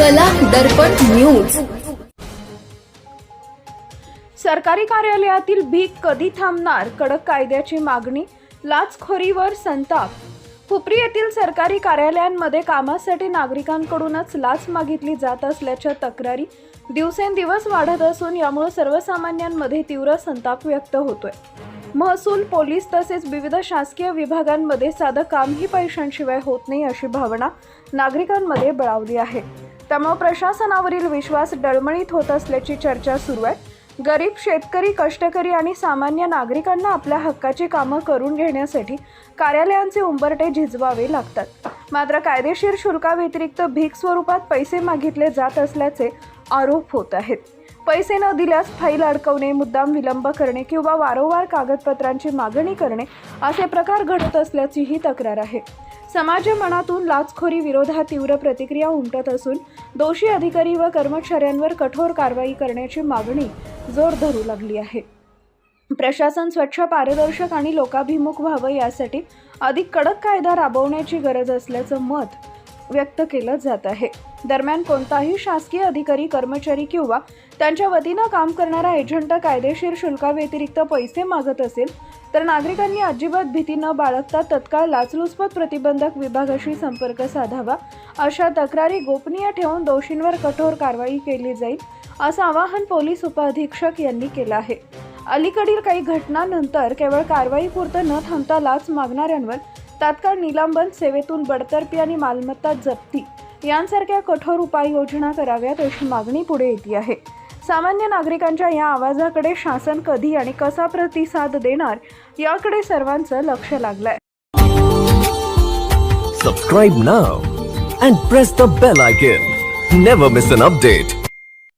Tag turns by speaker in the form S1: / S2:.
S1: कला दर्पण न्यूज।
S2: सरकारी कार्यालयातील भीक कधी थांबणार? कडक कायद्याची मागणी, लाचखोरीवर संताप। हुपरी येथील सरकारी कार्यालयांमध्ये कामासाठी नागरिकांकडूनच लाच मागितली जात असल्याच्या तक्रारी दिवसेंदिवस वाढत असून यामुळे सर्वसामान्यांमध्ये तीव्र संताप व्यक्त होतोय। महसूल, पोलीस तसेच विविध शासकीय विभागांमध्ये साधं कामही पैशांशिवाय होत नाही अशी भावना नागरिकांमध्ये बळावली आहे। त्यामुळे प्रशासनावरील विश्वास डळमळीत होत असल्याची चर्चा सुरू आहे। गरीब, शेतकरी, कष्टकरी आणि सामान्य नागरिकांना आपल्या हक्काची कामं करून घेण्यासाठी कार्यालयांचे उंबरठे झिजवावे लागतात। मात्र कायदेशीर शुल्काव्यतिरिक्त भीक स्वरूपात पैसे मागितले जात असल्याचे आरोप होत आहेत। पैसे न दिल्यास फाईल अडकवणे, मुद्दाम विलंब करणे किंवा वारंवार कागदपत्रांची मागणी करणे असे प्रकार घडत असल्याचीही तक्रार आहे। समाज मनातून लाचखोरी विरोधात तीव्र प्रतिक्रिया उमटत असून दोषी अधिकारी व कर्मचाऱ्यांवर कठोर कारवाई करण्याची मागणी जोर धरू लागली आहे। प्रशासन स्वच्छ, पारदर्शक आणि लोकाभिमुख व्हावं यासाठी अधिक कडक कायदा राबवण्याची गरज असल्याचं मत व्यक्त केलं जात आहे। दरम्यान कोणताही शासकीय अधिकारी, कर्मचारी किंवा त्यांच्या वतीनं काम करणारा एजंट कायदेशीर शुल्काव्यतिरिक्त पैसे मागत असेल तर नागरिकांनी अजिबात भीती न बाळगता तत्काळ लाचलुचपत प्रतिबंधक विभागाशी संपर्क साधावा। अशा तक्रारी गोपनीय ठेवून दोषींवर कठोर कारवाई केली जाईल असं आवाहन पोलीस उपअधीक्षक यांनी केलं आहे। अलीकडील काही घटनांनंतर केवळ कारवाईपुरतं न थांबता लाच मागणाऱ्यांवर तात्काळ निलंबन, सेवेतून बडतर्फी आणि मालमत्ता जप्ती यांसारख्या कठोर उपाययोजना कराव्यात अशी मागणी पुढे येते आहे। सामान्य नागरिकांच्या या आवाजाकडे शासन कधी आणि कसा प्रतिसाद देणार याकडे सर्वांचं लक्ष लागलंय।
S3: Subscribe now and press the bell icon. Never miss an update.